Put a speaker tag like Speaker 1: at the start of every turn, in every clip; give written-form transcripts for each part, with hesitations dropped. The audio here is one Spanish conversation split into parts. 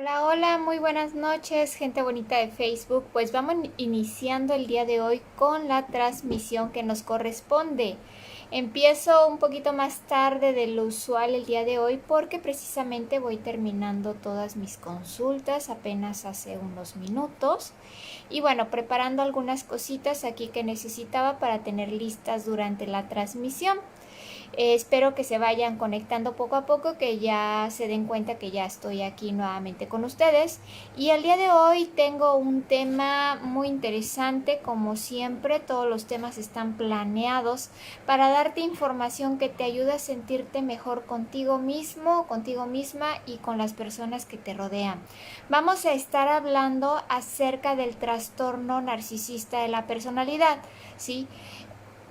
Speaker 1: Hola, hola, muy buenas noches, gente bonita de Facebook. Pues vamos iniciando el día de hoy con la transmisión que nos corresponde. Empiezo un poquito más tarde de lo usual el día de hoy porque precisamente voy terminando todas mis consultas apenas hace unos minutos. Y bueno, preparando algunas cositas aquí que necesitaba para tener listas durante la transmisión. Espero que se vayan conectando poco a poco, que ya se den cuenta que ya estoy aquí nuevamente con ustedes. Y el día de hoy tengo un tema muy interesante, como siempre, todos los temas están planeados para darte información que te ayude a sentirte mejor contigo mismo, contigo misma y con las personas que te rodean. Vamos a estar hablando acerca del trastorno narcisista de la personalidad, ¿sí?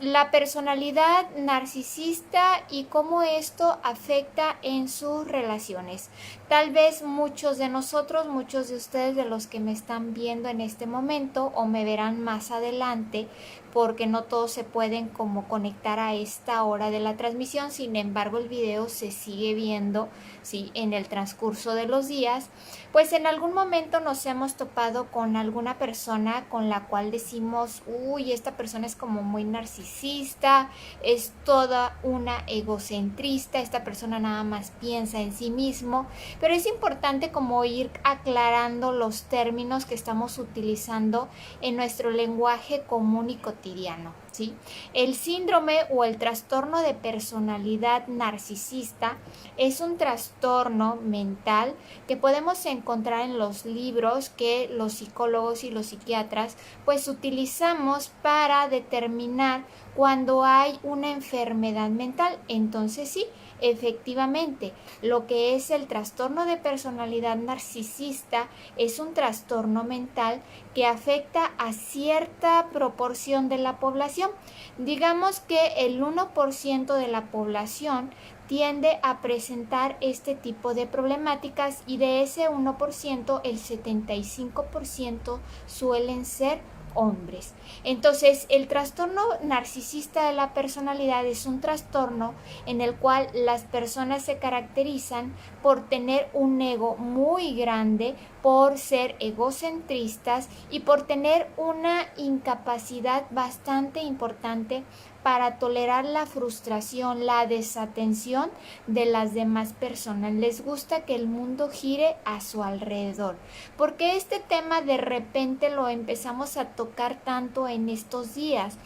Speaker 1: La personalidad narcisista y cómo esto afecta en sus relaciones. Tal vez muchos de nosotros, muchos de ustedes de los que me están viendo en este momento o me verán más adelante, porque no todos se pueden como conectar a esta hora de la transmisión, sin embargo el video se sigue viendo, ¿sí?, en el transcurso de los días. Pues en algún momento nos hemos topado con alguna persona con la cual decimos, uy, esta persona es como muy narcisista, es toda una egocentrista, esta persona nada más piensa en sí mismo, pero es importante como ir aclarando los términos que estamos utilizando en nuestro lenguaje común y cotidiano, ¿sí? El síndrome o el trastorno de personalidad narcisista es un trastorno mental que podemos encontrar en los libros que los psicólogos y los psiquiatras pues utilizamos para determinar cuando hay una enfermedad mental. Entonces sí, efectivamente, lo que es el trastorno de personalidad narcisista es un trastorno mental que afecta a cierta proporción de la población. Digamos que el 1% de la población tiende a presentar este tipo de problemáticas y de ese 1% el 75% suelen ser hombres. Entonces, el trastorno narcisista de la personalidad es un trastorno en el cual las personas se caracterizan por tener un ego muy grande, por ser egocentristas y por tener una incapacidad bastante importante para tolerar la frustración, la desatención de las demás personas. Les gusta que el mundo gire a su alrededor. Porque este tema de repente lo empezamos a tocar tanto en estos días,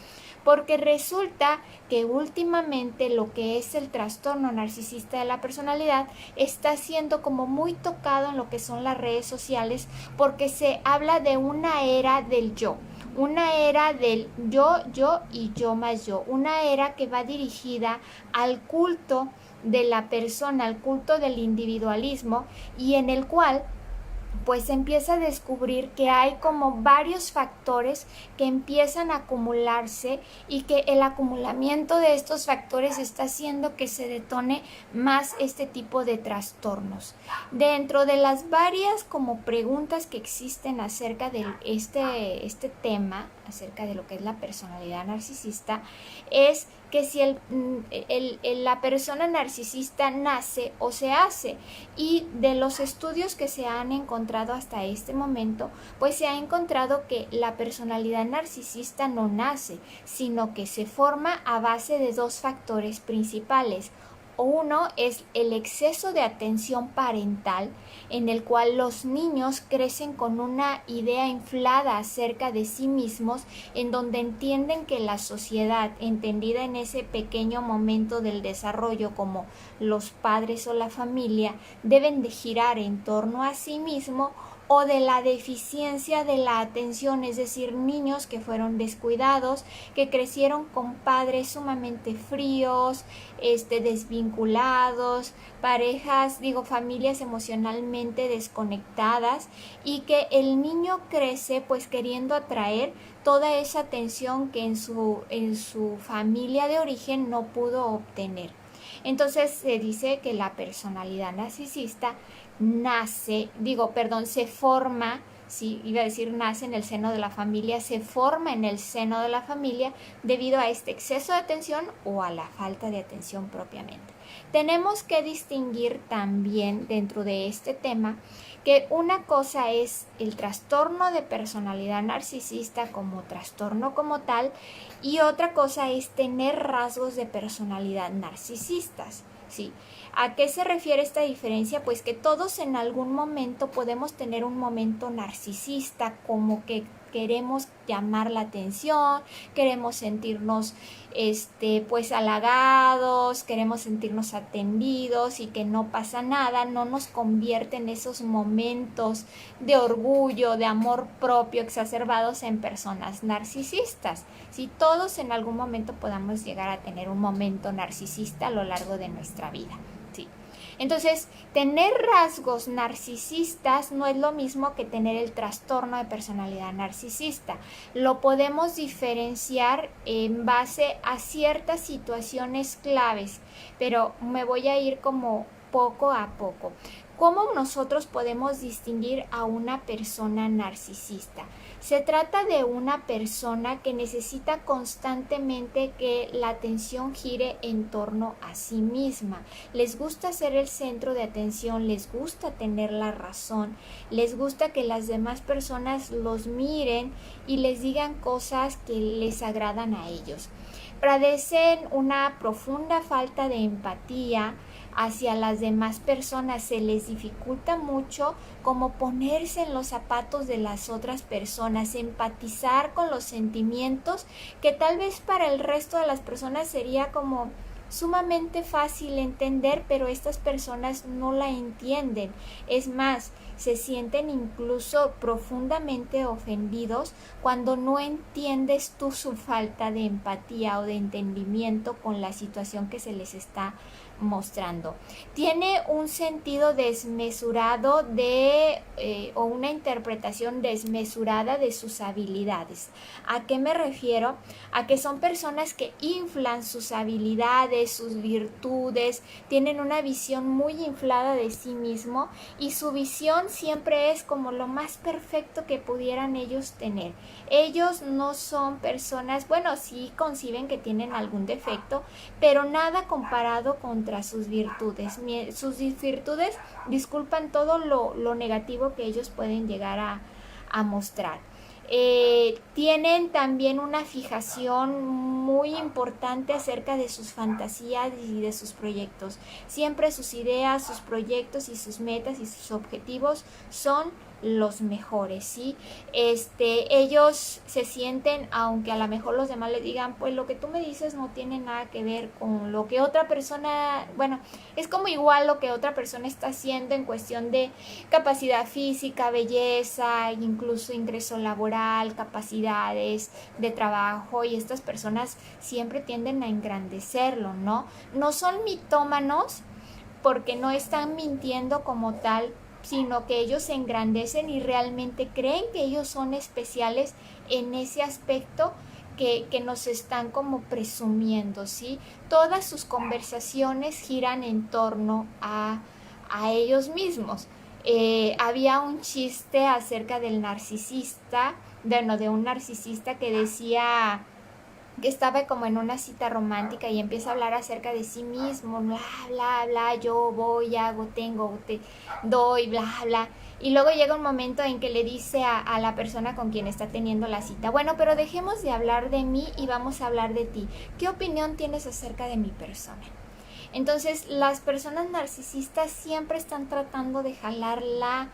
Speaker 1: porque resulta que últimamente lo que es el trastorno narcisista de la personalidad está siendo como muy tocado en lo que son las redes sociales, porque se habla de una era del yo, una era del yo y yo más yo, una era que va dirigida al culto de la persona, al culto del individualismo, y en el cual pues se empieza a descubrir que hay como varios factores que empiezan a acumularse y que el acumulamiento de estos factores está haciendo que se detone más este tipo de trastornos. Dentro de las varias como preguntas que existen acerca de este tema, acerca de lo que es la personalidad narcisista, es que si la persona narcisista nace o se hace. Y de los estudios que se han encontrado hasta este momento, pues se ha encontrado que la personalidad narcisista no nace, sino que se forma a base de dos factores principales. Uno es el exceso de atención parental, en el cual los niños crecen con una idea inflada acerca de sí mismos, en donde entienden que la sociedad, entendida en ese pequeño momento del desarrollo como los padres o la familia, deben de girar en torno a sí mismo, o de la deficiencia de la atención, es decir, niños que fueron descuidados, que crecieron con padres sumamente fríos, desvinculados, parejas, familias emocionalmente desconectadas, y que el niño crece pues queriendo atraer toda esa atención que en su familia de origen no pudo obtener. Entonces se dice que la personalidad narcisista se forma sí, iba a decir nace en el seno de la familia, se forma en el seno de la familia debido a este exceso de atención o a la falta de atención propiamente. Tenemos que distinguir también dentro de este tema que una cosa es el trastorno de personalidad narcisista como trastorno como tal y otra cosa es tener rasgos de personalidad narcisistas, ¿sí? ¿A qué se refiere esta diferencia? Pues que todos en algún momento podemos tener un momento narcisista, como que queremos llamar la atención, queremos sentirnos pues halagados, queremos sentirnos atendidos y que no pasa nada, no nos convierte en esos momentos de orgullo, de amor propio exacerbados en personas narcisistas. Si todos en algún momento podamos llegar a tener un momento narcisista a lo largo de nuestra vida. Sí. Entonces, tener rasgos narcisistas no es lo mismo que tener el trastorno de personalidad narcisista. Lo podemos diferenciar en base a ciertas situaciones claves, pero me voy a ir como poco a poco. ¿Cómo nosotros podemos distinguir a una persona narcisista? Se trata de una persona que necesita constantemente que la atención gire en torno a sí misma. Les gusta ser el centro de atención, les gusta tener la razón, les gusta que las demás personas los miren y les digan cosas que les agradan a ellos. Padecen una profunda falta de empatía hacia las demás personas, se les dificulta mucho como ponerse en los zapatos de las otras personas, empatizar con los sentimientos que tal vez para el resto de las personas sería como sumamente fácil entender, pero estas personas no la entienden. Es más, se sienten incluso profundamente ofendidos cuando no entiendes tú su falta de empatía o de entendimiento con la situación que se les está mostrando. Tiene un sentido desmesurado o una interpretación desmesurada de sus habilidades. ¿A qué me refiero? A que son personas que inflan sus habilidades, sus virtudes, tienen una visión muy inflada de sí mismo y su visión siempre es como lo más perfecto que pudieran ellos tener. Ellos no son personas, bueno, sí conciben que tienen algún defecto, pero nada comparado contra sus virtudes. Sus virtudes disculpan todo lo negativo que ellos pueden llegar a mostrar. Tienen también una fijación muy importante acerca de sus fantasías y de sus proyectos. Siempre sus ideas, sus proyectos y sus metas y sus objetivos son los mejores, ¿sí? Ellos se sienten, aunque a lo mejor los demás les digan, pues lo que tú me dices no tiene nada que ver con lo que otra persona, bueno, es como igual lo que otra persona está haciendo en cuestión de capacidad física, belleza, incluso ingreso laboral, capacidades de trabajo, y estas personas siempre tienden a engrandecerlo, ¿no? No son mitómanos porque no están mintiendo como tal, sino que ellos se engrandecen y realmente creen que ellos son especiales en ese aspecto que nos están como presumiendo, ¿sí? Todas sus conversaciones giran en torno a ellos mismos. Había un chiste acerca del narcisista, de un narcisista que decía que estaba como en una cita romántica y empieza a hablar acerca de sí mismo, bla, bla, bla, yo voy, hago, tengo, te doy, bla, bla. Y luego llega un momento en que le dice a la persona con quien está teniendo la cita, bueno, pero dejemos de hablar de mí y vamos a hablar de ti. ¿Qué opinión tienes acerca de mi persona? Entonces, las personas narcisistas siempre están tratando de jalar la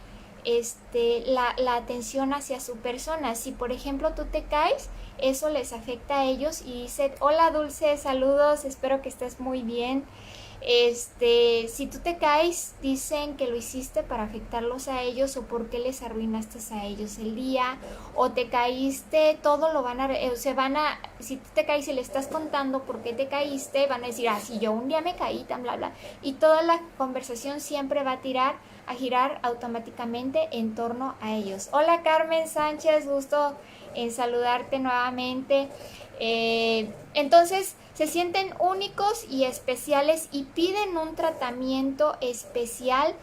Speaker 1: atención hacia su persona. Si por ejemplo tú te caes, eso les afecta a ellos y dicen, hola Dulce, saludos, espero que estés muy bien. Si tú te caes, dicen que lo hiciste para afectarlos a ellos o porque les arruinaste a ellos el día, o te caíste, todo lo si tú te caes y le estás contando por qué te caíste, van a decir, si yo un día me caí, tan bla bla, y toda la conversación siempre va a girar automáticamente en torno a ellos. Hola Carmen Sánchez, gusto en saludarte nuevamente. Entonces se sienten únicos y especiales y piden un tratamiento especial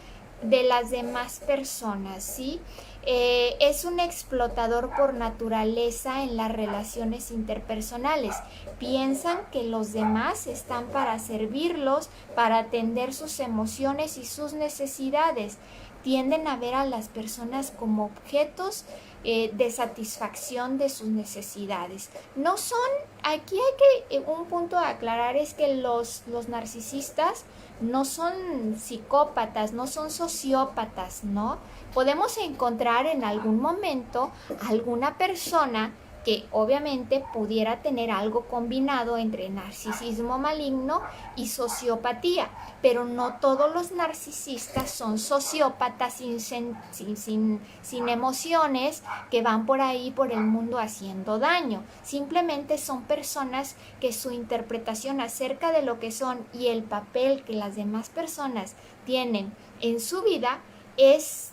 Speaker 1: de las demás personas, ¿sí? Es un explotador por naturaleza en las relaciones interpersonales. Piensan que los demás están para servirlos, para atender sus emociones y sus necesidades. Tienden a ver a las personas como objetos de satisfacción de sus necesidades. No son, aquí hay que, un punto a aclarar es que los narcisistas no son psicópatas, no son sociópatas, ¿no? Podemos encontrar en algún momento alguna persona que obviamente pudiera tener algo combinado entre narcisismo maligno y sociopatía, pero no todos los narcisistas son sociópatas sin emociones que van por ahí por el mundo haciendo daño. Simplemente son personas que su interpretación acerca de lo que son y el papel que las demás personas tienen en su vida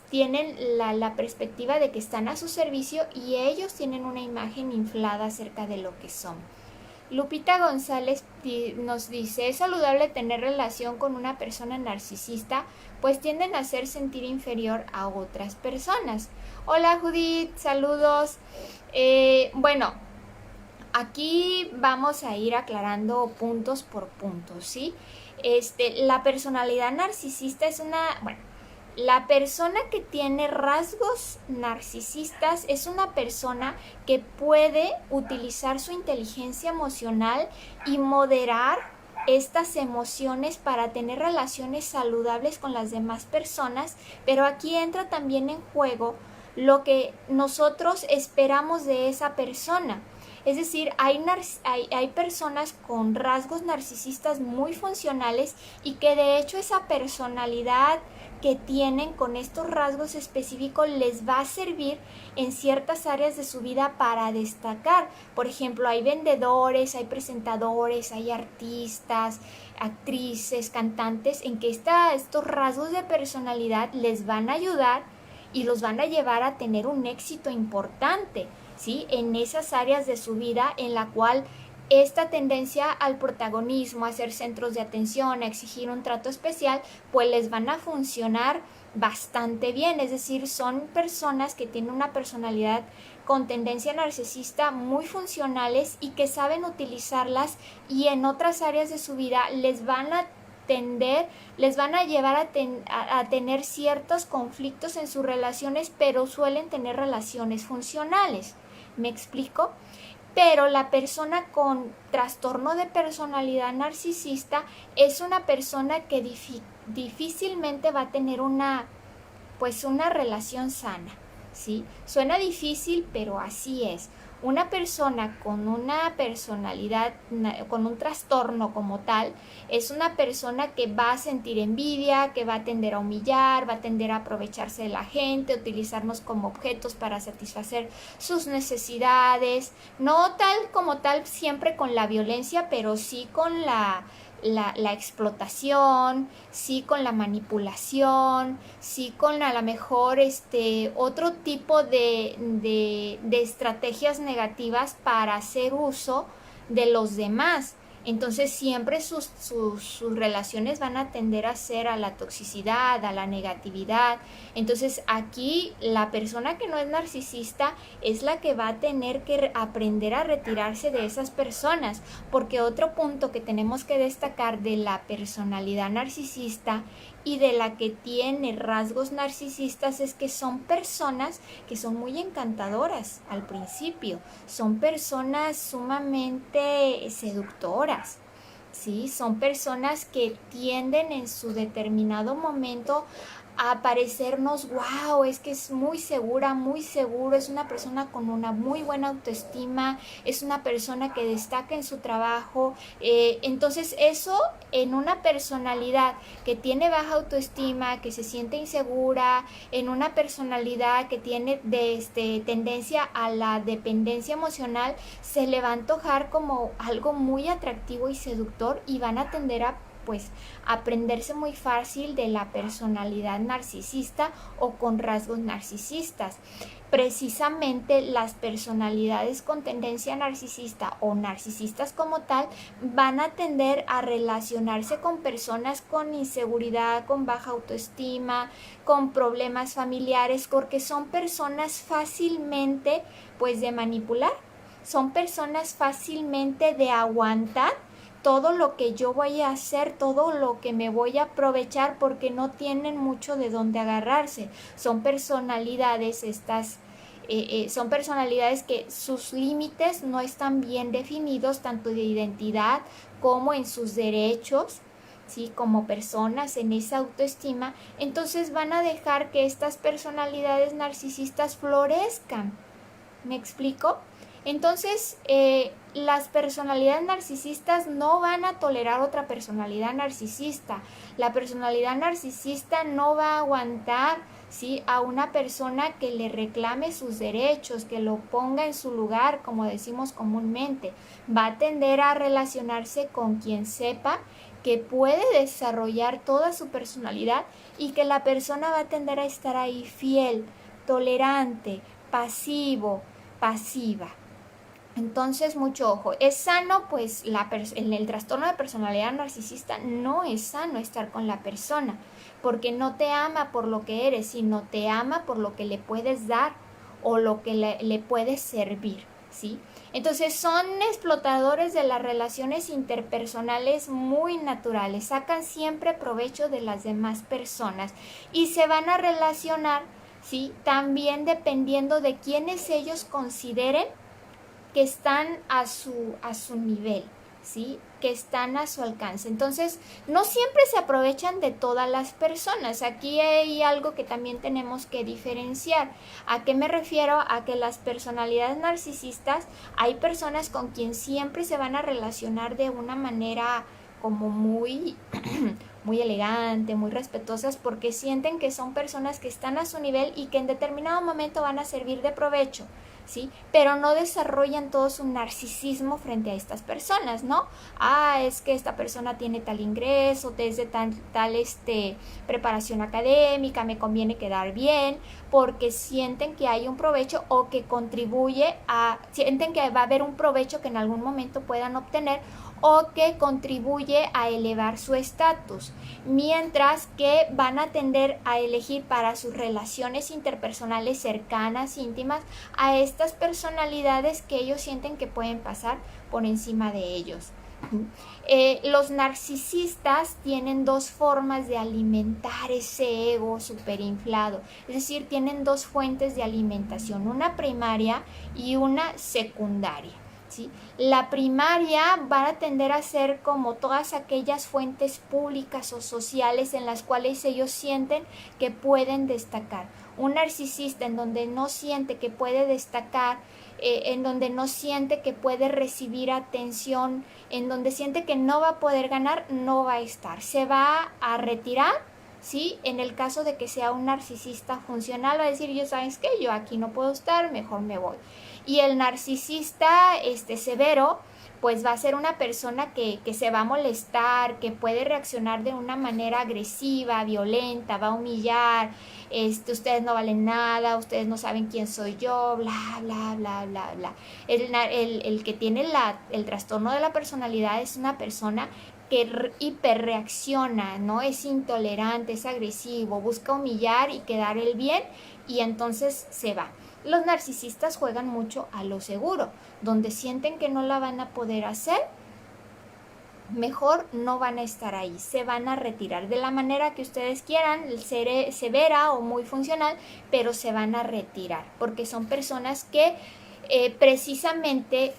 Speaker 1: tienen la perspectiva de que están a su servicio y ellos tienen una imagen inflada acerca de lo que son. Lupita González nos dice, ¿es saludable tener relación con una persona narcisista? Pues tienden a hacer sentir inferior a otras personas. Hola Judith, saludos. Bueno, aquí vamos a ir aclarando puntos por puntos, ¿sí? La personalidad narcisista es la persona que tiene rasgos narcisistas es una persona que puede utilizar su inteligencia emocional y moderar estas emociones para tener relaciones saludables con las demás personas, pero aquí entra también en juego lo que nosotros esperamos de esa persona. Es decir, hay personas con rasgos narcisistas muy funcionales y que de hecho esa personalidad que tienen con estos rasgos específicos les va a servir en ciertas áreas de su vida para destacar. Por ejemplo, hay vendedores, hay presentadores, hay artistas, actrices, cantantes, en que estos rasgos de personalidad les van a ayudar y los van a llevar a tener un éxito importante, ¿sí? En esas áreas de su vida en la cual esta tendencia al protagonismo, a ser centros de atención, a exigir un trato especial, pues les van a funcionar bastante bien. Es decir, son personas que tienen una personalidad con tendencia narcisista muy funcionales y que saben utilizarlas y en otras áreas de su vida les van a llevar a tener ciertos conflictos en sus relaciones, pero suelen tener relaciones funcionales. ¿Me explico? Pero la persona con trastorno de personalidad narcisista es una persona que difícilmente va a tener una relación sana, ¿sí? Suena difícil, pero así es. Una persona con una personalidad, con un trastorno como tal, es una persona que va a sentir envidia, que va a tender a humillar, va a tender a aprovecharse de la gente, utilizarnos como objetos para satisfacer sus necesidades, no tal como tal siempre con la violencia, pero sí con la explotación, sí con la manipulación, sí con a lo mejor otro tipo de estrategias negativas para hacer uso de los demás. Entonces siempre sus relaciones van a tender a ser a la toxicidad, a la negatividad. Entonces aquí la persona que no es narcisista es la que va a tener que aprender a retirarse de esas personas, porque otro punto que tenemos que destacar de la personalidad narcisista y de la que tiene rasgos narcisistas es que son personas que son muy encantadoras al principio, son personas sumamente seductoras, ¿sí? Son personas que tienden en su determinado momento a parecernos, wow, es que es muy segura, muy seguro, es una persona con una muy buena autoestima, es una persona que destaca en su trabajo. Entonces eso en una personalidad que tiene baja autoestima, que se siente insegura, en una personalidad que tiene tendencia a la dependencia emocional, se le va a antojar como algo muy atractivo y seductor y van a tender a pues aprenderse muy fácil de la personalidad narcisista o con rasgos narcisistas. Precisamente las personalidades con tendencia narcisista o narcisistas como tal van a tender a relacionarse con personas con inseguridad, con baja autoestima, con problemas familiares, porque son personas fácilmente pues de manipular, son personas fácilmente de aguantar todo lo que yo voy a hacer, todo lo que me voy a aprovechar, porque no tienen mucho de dónde agarrarse. Son personalidades son personalidades que sus límites no están bien definidos, tanto de identidad como en sus derechos, ¿sí? Como personas, en esa autoestima. Entonces van a dejar que estas personalidades narcisistas florezcan. ¿Me explico? Entonces, las personalidades narcisistas no van a tolerar otra personalidad narcisista. La personalidad narcisista no va a aguantar, ¿sí?, a una persona que le reclame sus derechos, que lo ponga en su lugar, como decimos comúnmente. Va a tender a relacionarse con quien sepa que puede desarrollar toda su personalidad y que la persona va a tender a estar ahí fiel, tolerante, pasivo, pasiva. Entonces, mucho ojo. Es sano, pues, en el trastorno de personalidad narcisista no es sano estar con la persona, porque no te ama por lo que eres, sino te ama por lo que le puedes dar o lo que le puedes servir, ¿sí? Entonces, son explotadores de las relaciones interpersonales muy naturales, sacan siempre provecho de las demás personas y se van a relacionar, ¿sí?, también dependiendo de quiénes ellos consideren que están a su nivel, ¿sí?, que están a su alcance. Entonces, no siempre se aprovechan de todas las personas. Aquí hay algo que también tenemos que diferenciar. ¿A qué me refiero? A que las personalidades narcisistas, hay personas con quien siempre se van a relacionar de una manera como muy muy elegante, muy respetuosas, porque sienten que son personas que están a su nivel y que en determinado momento van a servir de provecho, ¿sí? Pero no desarrollan todo su narcisismo frente a estas personas, ¿no? Es que esta persona tiene tal ingreso, desde tal preparación académica, me conviene quedar bien, porque sienten que hay un provecho o que sienten que va a haber un provecho que en algún momento puedan obtener o que contribuye a elevar su estatus, mientras que van a tender a elegir para sus relaciones interpersonales cercanas, íntimas, a estas personalidades que ellos sienten que pueden pasar por encima de ellos. Los narcisistas tienen dos formas de alimentar ese ego superinflado, es decir, tienen dos fuentes de alimentación, una primaria y una secundaria, ¿sí? La primaria va a tender a ser como todas aquellas fuentes públicas o sociales en las cuales ellos sienten que pueden destacar. Un narcisista en donde no siente que puede destacar, en donde no siente que puede recibir atención, en donde siente que no va a poder ganar, no va a estar. Se va a retirar, ¿sí? En el caso de que sea un narcisista funcional, va a decir, ¿sabes qué? Yo aquí no puedo estar, mejor me voy. Y el narcisista severo, pues va a ser una persona que se va a molestar, que puede reaccionar de una manera agresiva, violenta, va a humillar, ustedes no valen nada, ustedes no saben quién soy yo, bla, bla, bla, bla, bla. El que tiene el trastorno de la personalidad es una persona que hiperreacciona, ¿no? Es intolerante, es agresivo, busca humillar y quedar el bien y entonces se va. Los narcisistas juegan mucho a lo seguro, donde sienten que no la van a poder hacer, mejor no van a estar ahí, se van a retirar de la manera que ustedes quieran, severa o muy funcional, pero se van a retirar, porque son personas que precisamente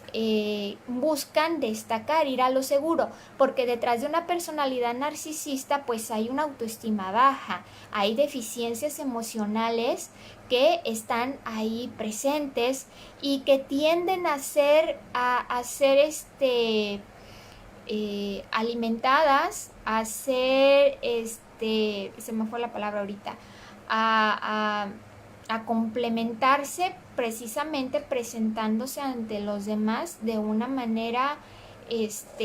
Speaker 1: buscan destacar, ir a lo seguro, porque detrás de una personalidad narcisista pues hay una autoestima baja, hay deficiencias emocionales que están ahí presentes y que tienden a ser alimentadas, a ser, se me fue la palabra ahorita, a complementarse precisamente presentándose ante los demás de una manera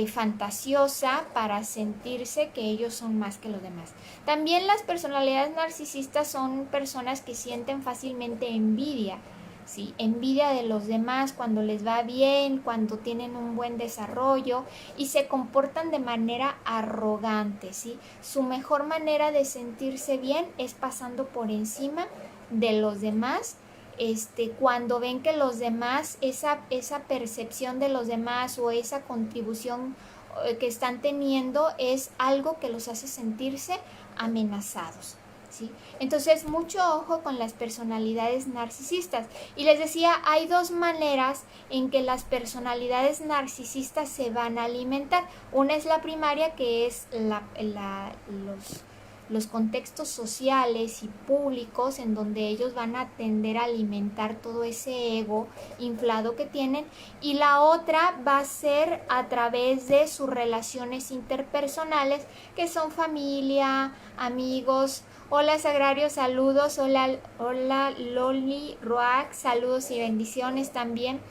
Speaker 1: fantasiosa para sentirse que ellos son más que los demás. También las personalidades narcisistas son personas que sienten fácilmente envidia, ¿sí? Envidia de los demás cuando les va bien, cuando tienen un buen desarrollo y se comportan de manera arrogante, ¿sí? Su mejor manera de sentirse bien es pasando por encima de los demás. Cuando ven que los demás, esa percepción de los demás o esa contribución que están teniendo es algo que los hace sentirse amenazados, ¿sí? Entonces, mucho ojo con las personalidades narcisistas. Y les decía, hay dos maneras en que las personalidades narcisistas se van a alimentar. Una es la primaria, que es los contextos sociales y públicos en donde ellos van a tender a alimentar todo ese ego inflado que tienen, y la otra va a ser a través de sus relaciones interpersonales, que son familia, amigos. Hola Sagrario, saludos. Hola Loli Roac, saludos y bendiciones también.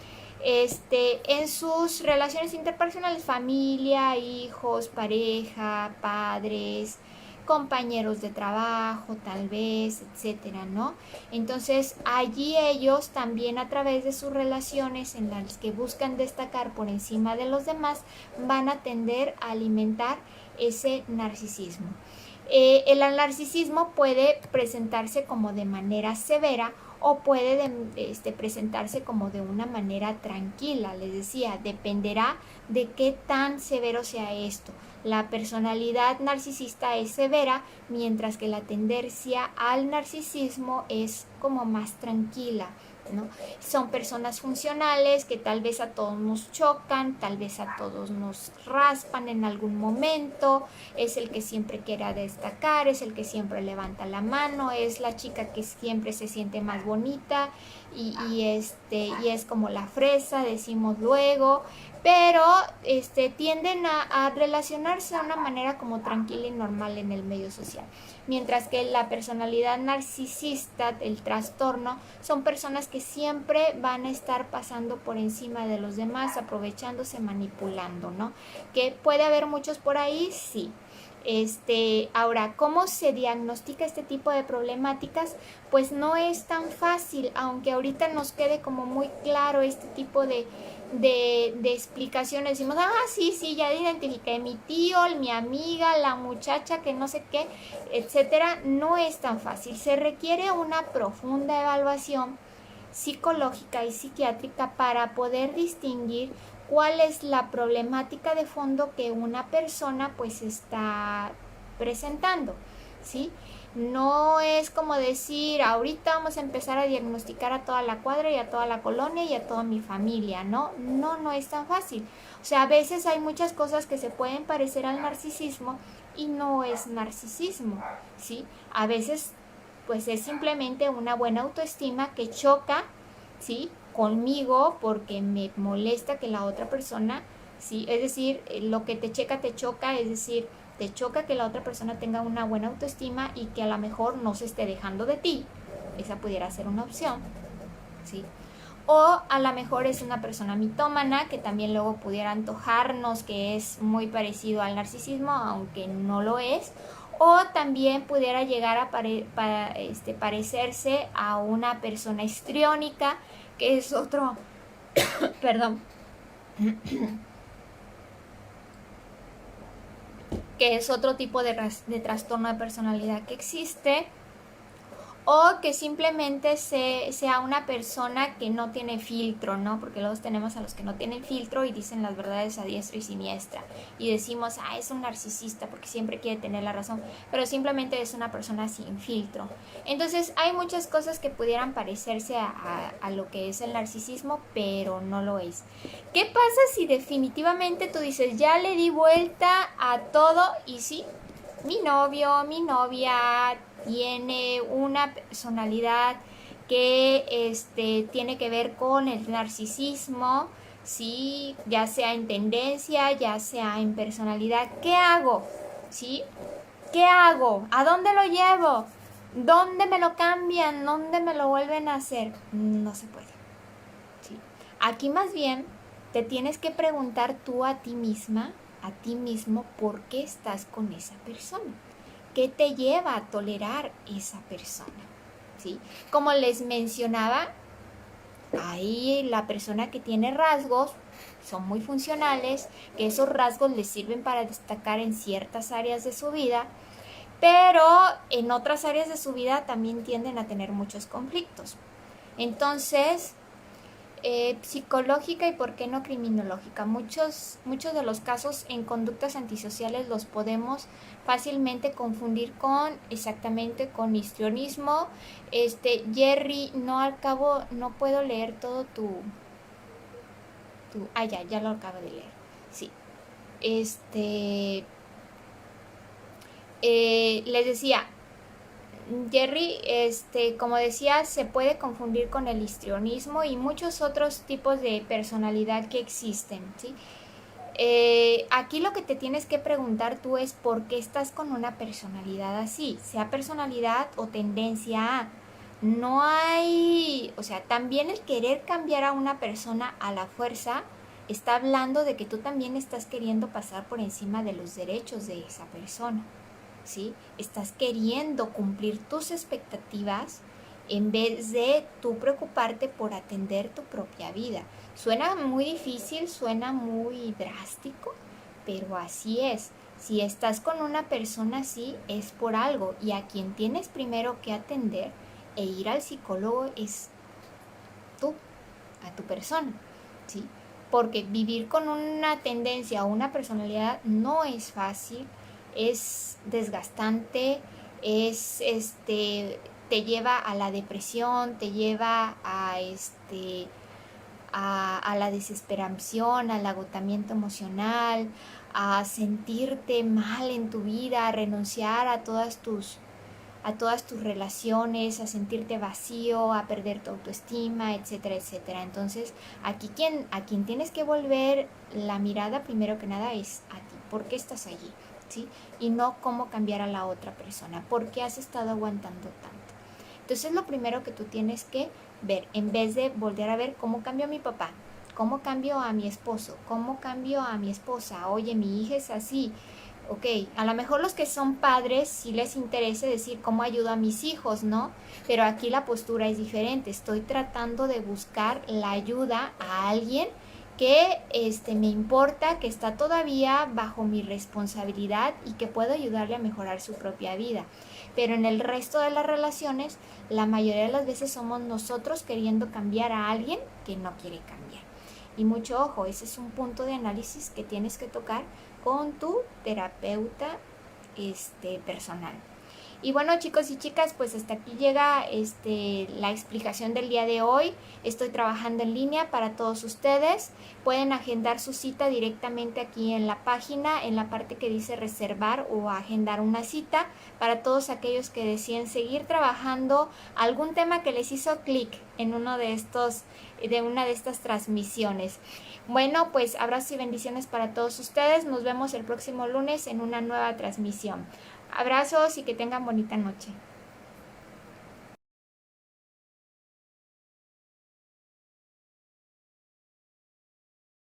Speaker 1: En sus relaciones interpersonales, familia, hijos, pareja, padres, compañeros de trabajo, tal vez, etcétera, ¿no? Entonces, allí ellos también, a través de sus relaciones en las que buscan destacar por encima de los demás, van a tender a alimentar ese narcisismo. El narcisismo puede presentarse como de manera severa o puede presentarse como de una manera tranquila. Les decía, dependerá de qué tan severo sea esto. La personalidad narcisista es severa, mientras que la tendencia al narcisismo es como más tranquila, ¿no? Son personas funcionales que tal vez a todos nos chocan, tal vez a todos nos raspan en algún momento. Es el que siempre quiere destacar, es el que siempre levanta la mano, es la chica que siempre se siente más bonita y es como la fresa, decimos luego, pero tienden a relacionarse de una manera como tranquila y normal en el medio social. Mientras que la personalidad narcisista, el trastorno, son personas que siempre van a estar pasando por encima de los demás, aprovechándose, manipulando, ¿no? Que puede haber muchos por ahí, sí. Ahora, ¿cómo se diagnostica este tipo de problemáticas? Pues no es tan fácil, aunque ahorita nos quede como muy claro este tipo de explicaciones. Decimos, sí, ya identifiqué mi tío, mi amiga, la muchacha que no sé qué, etcétera. No es tan fácil. Se requiere una profunda evaluación psicológica y psiquiátrica para poder distinguir cuál es la problemática de fondo que una persona pues está presentando, ¿sí? No es como decir, ahorita vamos a empezar a diagnosticar a toda la cuadra y a toda la colonia y a toda mi familia, ¿no? No es tan fácil. O sea, a veces hay muchas cosas que se pueden parecer al narcisismo y no es narcisismo, ¿sí? A veces pues es simplemente una buena autoestima que choca, ¿sí?, conmigo porque me molesta que la otra persona, ¿sí? Es decir, lo que te choca, es decir, te choca que la otra persona tenga una buena autoestima y que a lo mejor no se esté dejando de ti. Esa pudiera ser una opción, ¿sí? O a lo mejor es una persona mitómana, que también luego pudiera antojarnos que es muy parecido al narcisismo, aunque no lo es. O también pudiera llegar a parecerse a una persona histriónica, que es otro, perdón, que es otro tipo de trastorno de personalidad que existe. O que simplemente sea una persona que no tiene filtro, ¿no? Porque luego tenemos a los que no tienen filtro y dicen las verdades a diestra y siniestra. Y decimos, es un narcisista porque siempre quiere tener la razón. Pero simplemente es una persona sin filtro. Entonces hay muchas cosas que pudieran parecerse a lo que es el narcisismo, pero no lo es. ¿Qué pasa si definitivamente tú dices, ya le di vuelta a todo y sí, mi novio, mi novia tiene una personalidad que tiene que ver con el narcisismo, ¿sí? Ya sea en tendencia, ya sea en personalidad? ¿Qué hago? ¿Sí? ¿Qué hago? ¿A dónde lo llevo? ¿Dónde me lo cambian? ¿Dónde me lo vuelven a hacer? No se puede, ¿sí? Aquí más bien te tienes que preguntar tú a ti misma, a ti mismo, ¿por qué estás con esa persona? ¿Qué te lleva a tolerar esa persona? ¿Sí? Como les mencionaba, ahí la persona que tiene rasgos son muy funcionales, que esos rasgos les sirven para destacar en ciertas áreas de su vida, pero en otras áreas de su vida también tienden a tener muchos conflictos. Entonces, psicológica y por qué no criminológica. Muchos de los casos en conductas antisociales los podemos fácilmente confundir exactamente con histrionismo. Jerry, no acabo, no puedo leer todo ya lo acabo de leer. Sí. Les decía, Jerry, como decía, se puede confundir con el histrionismo y muchos otros tipos de personalidad que existen, ¿sí? Aquí lo que te tienes que preguntar tú es por qué estás con una personalidad así, sea personalidad o tendencia a. No hay, o sea, también el querer cambiar a una persona a la fuerza está hablando de que tú también estás queriendo pasar por encima de los derechos de esa persona. ¿Sí? Estás queriendo cumplir tus expectativas en vez de tú preocuparte por atender tu propia vida. Suena muy difícil, suena muy drástico, pero así es. Si estás con una persona así es por algo y a quien tienes primero que atender e ir al psicólogo es tú, a tu persona, ¿sí? Porque vivir con una tendencia o una personalidad no es fácil, es desgastante, te lleva a la depresión, te lleva a la desesperación, al agotamiento emocional, a sentirte mal en tu vida, a renunciar a todas tus relaciones, a sentirte vacío, a perder tu autoestima, etcétera, etcétera. Entonces, aquí a quien tienes que volver la mirada primero que nada es a ti. ¿Por qué estás allí? ¿Sí? Y no cómo cambiar a la otra persona. ¿Por qué has estado aguantando tanto? Entonces, lo primero que tú tienes que ver, en vez de volver a ver cómo cambio a mi papá, cómo cambio a mi esposo, cómo cambio a mi esposa, oye, mi hija es así. Ok, a lo mejor los que son padres sí les interesa decir cómo ayudo a mis hijos, ¿no? Pero aquí la postura es diferente. Estoy tratando de buscar la ayuda a alguien que me importa, que está todavía bajo mi responsabilidad y que puedo ayudarle a mejorar su propia vida. Pero en el resto de las relaciones, la mayoría de las veces somos nosotros queriendo cambiar a alguien que no quiere cambiar. Y mucho ojo, ese es un punto de análisis que tienes que tocar con tu terapeuta personal. Y bueno, chicos y chicas, pues hasta aquí llega la explicación del día de hoy. Estoy trabajando en línea para todos ustedes. Pueden agendar su cita directamente aquí en la página, en la parte que dice reservar o agendar una cita, para todos aquellos que deseen seguir trabajando algún tema que les hizo clic en una de estas transmisiones. Bueno, pues abrazos y bendiciones para todos ustedes. Nos vemos el próximo lunes en una nueva transmisión. Abrazos y que tengan bonita noche.